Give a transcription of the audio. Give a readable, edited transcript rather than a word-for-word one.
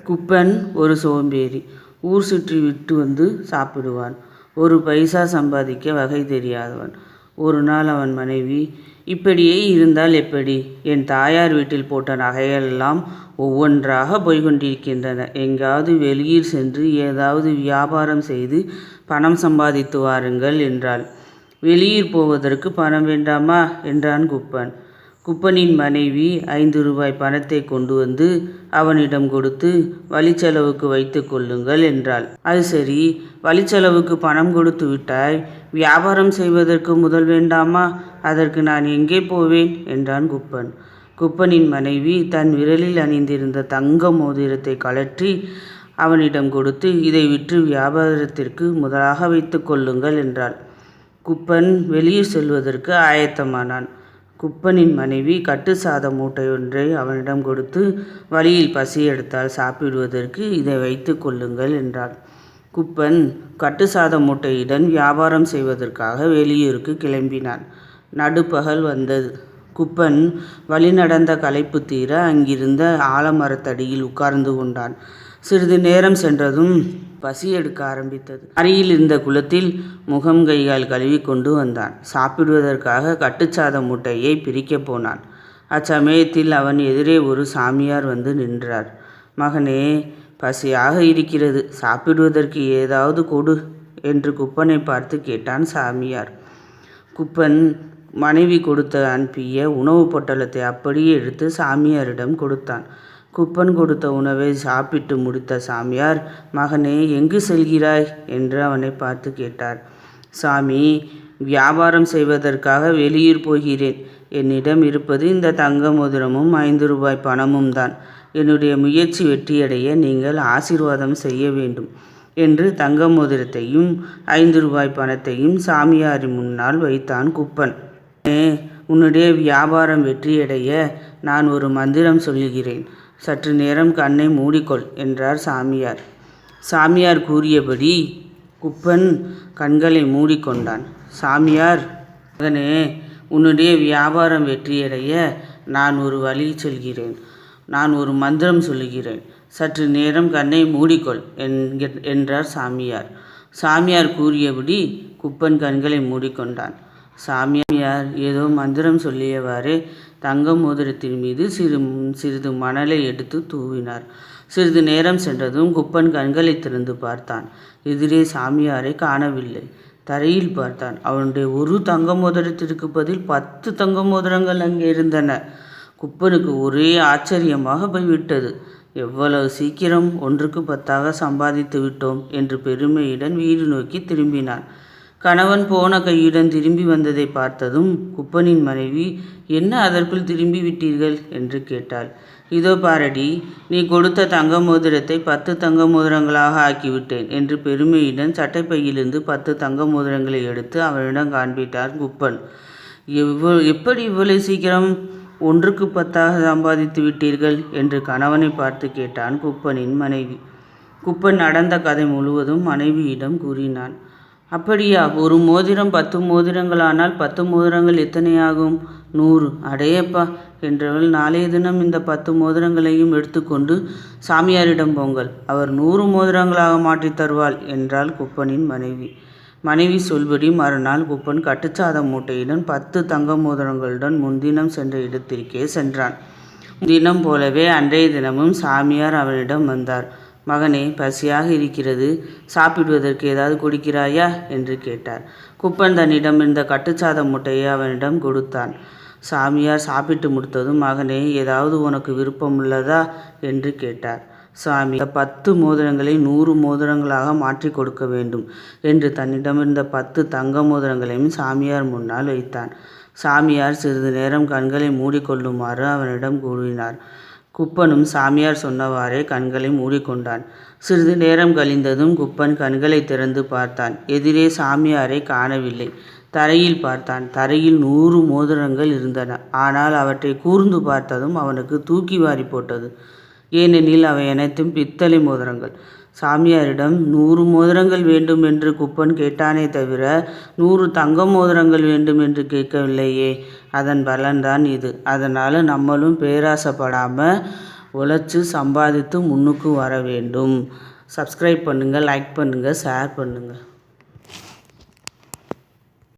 குப்பன் ஒரு சோம்பேறி. ஊர் சுற்றி விட்டு வந்து சாப்பிடுவான். ஒரு பைசா சம்பாதிக்க வகை தெரியாதவன். ஒரு நாள் அவன் மனைவி, இப்படியே இருந்தால் எப்படி? என் தாயார் வீட்டில் போட்ட நகையெல்லாம் ஒவ்வொன்றாக போய்கொண்டிருக்கின்றன. எங்காவது வெளியில் சென்று ஏதாவது வியாபாரம் செய்து பணம் சம்பாதித்து வாருங்கள் என்றாள். வெளியில் போவதற்கு பணம் வேண்டாமா என்றான் குப்பன். குப்பனின் மனைவி 5 ரூபாய் பணத்தை கொண்டு வந்து அவனிடம் கொடுத்து, வழிச்செலவுக்கு வைத்து கொள்ளுங்கள் என்றாள். அது சரி, வழிச்செலவுக்கு பணம் கொடுத்து விட்டாய், வியாபாரம் செய்வதற்கு முதல் வேண்டாமா? அதற்கு நான் எங்கே போவேன் என்றான் குப்பன். குப்பனின் மனைவி தன் விரலில் அணிந்திருந்த தங்க மோதிரத்தை கழற்றி அவனிடம் கொடுத்து, இதை விற்று வியாபாரத்திற்கு முதலாக வைத்து கொள்ளுங்கள் என்றாள். குப்பன் வெளியே செல்வதற்கு ஆயத்தமானான். குப்பனின் மனைவி கட்டு சாத மூட்டை ஒன்றை அவனிடம் கொடுத்து, வழியில் பசி எடுத்தால் சாப்பிடுவதற்கு இதை வைத்து கொள்ளுங்கள் என்றாள். குப்பன் கட்டு சாத மூட்டையுடன் வியாபாரம் செய்வதற்காக வெளியூருக்கு கிளம்பினான். நடுப்பகல் வந்தது. குப்பன் வழி நடந்த களைப்பு தீர அங்கிருந்த ஆலமரத்தடியில் உட்கார்ந்து கொண்டான். சிறிது நேரம் சென்றதும் பசி எடுக்க ஆரம்பித்தது. அருகில் இருந்த குளத்தில் முகம் கைகால் கழுவி கொண்டு வந்தான். சாப்பிடுவதற்காக கட்டுச்சாத மூட்டையை பிரிக்கப் போனான். அச்சமயத்தில் அவன் எதிரே ஒரு சாமியார் வந்து நின்றார். மகனே, பசியாக இருக்கிறது, சாப்பிடுவதற்கு ஏதாவது கொடு என்று குப்பனை பார்த்து கேட்டான் சாமியார். குப்பன் மனைவி கொடுத்து அனுப்பிய உணவு பொட்டலத்தை அப்படியே எடுத்து சாமியாரிடம் கொடுத்தான். குப்பன் கொடுத்த உணவை சாப்பிட்டு முடித்த சாமியார், மகனே, எங்கு செல்கிறாய் என்று அவனை பார்த்து கேட்டார். சாமி, வியாபாரம் செய்வதற்காக வெளியூர் போகிறேன். என்னிடம் இருப்பது இந்த தங்க மோதிரமும் 5 ரூபாய் பணமும் தான். என்னுடைய முயற்சி வெற்றியடைய நீங்கள் ஆசீர்வாதம் செய்ய வேண்டும் என்று தங்க மோதிரத்தையும் 5 ரூபாய் பணத்தையும் சாமியாரின் முன்னால் வைத்தான் குப்பன். உன்னுடைய வியாபாரம் வெற்றியடைய நான் ஒரு மந்திரம் சொல்லுகிறேன். சற்று நேரம் கண்ணை மூடிக்கொள் என்றார் சாமியார். சாமியார் கூறியபடி குப்பன் கண்களை மூடிக்கொண்டான். சாமியார், மகனே, உன்னுடைய வியாபாரம் வெற்றியடைய நான் ஒரு வழி சொல்கிறேன். நான் ஒரு மந்திரம் சொல்லுகிறேன். சற்று நேரம் கண்ணை மூடிக்கொள் என்றார் சாமியார். சாமியார் கூறியபடி குப்பன் கண்களை மூடிக்கொண்டான். சாமியார் ஏதோ மந்திரம் சொல்லியவாறே தங்க மோதிரத்தின் மீது சிறிது மணலை எடுத்து தூவினார். சிறிது நேரம் சென்றதும் குப்பன் கண்களை திறந்து பார்த்தான். எதிரே சாமியாரை காணவில்லை. தரையில் பார்த்தான். அவனுடைய ஒரு தங்க மோதிரத்திற்கு பதில் 10 தங்க மோதிரங்கள் அங்கே இருந்தன. குப்பனுக்கு ஒரே ஆச்சரியமாக போய்விட்டது. எவ்வளவு சீக்கிரம் 1க்கு 10ஆக சம்பாதித்து விட்டோம் என்று பெருமையுடன் வீடு நோக்கி திரும்பினான். கணவன் போன கையுடன் திரும்பி வந்ததை பார்த்ததும் குப்பனின் மனைவி, என்ன அதற்குள் திரும்பி விட்டீர்கள் என்று கேட்டாள். இதோ பாரடி, நீ கொடுத்த தங்க மோதிரத்தை 10 தங்க மோதிரங்களாக ஆக்கிவிட்டேன் என்று பெருமையுடன் சட்டைப்பையிலிருந்து 10 தங்க மோதிரங்களை எடுத்து அவனிடம் காண்பித்தார் குப்பன். எப்படி இவ்வளவு சீக்கிரம் 1க்கு 10ஆக சம்பாதித்து விட்டீர்கள் என்று கணவனை பார்த்து கேட்டான் குப்பனின் மனைவி. குப்பன் நடந்த கதை முழுவதும் மனைவியிடம் கூறினான். அப்படியா, ஒரு மோதிரம் 10 மோதிரங்களானால் 10 மோதிரங்கள் எத்தனையாகும்? 100. அடையப்பா என்றவள், நாளைய தினம் இந்த 10 மோதிரங்களையும் எடுத்துக்கொண்டு சாமியாரிடம் போங்கள், அவர் 100 மோதிரங்களாக மாற்றி தருவாள் என்றாள் குப்பனின் மனைவி. மனைவி சொல்படி மறுநாள் குப்பன் கட்டுச்சாத மூட்டையுடன் 10 தங்க மோதிரங்களுடன் முன்தினம் சென்ற இடத்திற்கே சென்றான். தினம் போலவே அன்றைய தினமும் சாமியார் அவனிடம் வந்தார். மகனே, பசியாக இருக்கிறது, சாப்பிடுவதற்கு ஏதாவது கொடுக்கிறாயா என்று கேட்டார். குப்பன் தன்னிடம் இருந்த கட்டுச்சாத மூட்டையை அவனிடம் கொடுத்தான். சாமியார் சாப்பிட்டு முடித்ததும், மகனே, ஏதாவது உனக்கு விருப்பம் உள்ளதா என்று கேட்டார். சாமி, 10 மோதிரங்களை 100 மோதிரங்களாக மாற்றி கொடுக்க வேண்டும் என்று தன்னிடமிருந்த 10 தங்க மோதிரங்களையும் சாமியார் முன்னால் வைத்தான். சாமியார் சிறிது நேரம் கண்களை மூடிக்கொள்ளுமாறு அவனிடம் கூறினார். குப்பனும் சாமியார் சொன்னவாறே கண்களை மூடிக்கொண்டான். சிறிது நேரம் கழிந்ததும் குப்பன் கண்களை திறந்து பார்த்தான். எதிரே சாமியாரை காணவில்லை. தரையில் பார்த்தான். தரையில் 100 மோதிரங்கள் இருந்தன. ஆனால் அவற்றை கூர்ந்து பார்த்ததும் அவனுக்கு தூக்கி வாரி போட்டது. ஏனெனில் அவை அனைத்தும் பித்தளை மோதிரங்கள். சாமியாரிடம் 100 மோதிரங்கள் வேண்டும் என்று குப்பன் கேட்டானே தவிர 100 தங்க மோதிரங்கள் வேண்டும் என்று கேட்கவில்லையே. அதன் பலன்தான் இது. அதனால் நம்மளும் பேராசைப்படாமல் உழைச்சி சம்பாதித்து முன்னுக்கு வர வேண்டும். சப்ஸ்கிரைப் பண்ணுங்கள், லைக் பண்ணுங்கள், ஷேர் பண்ணுங்கள்.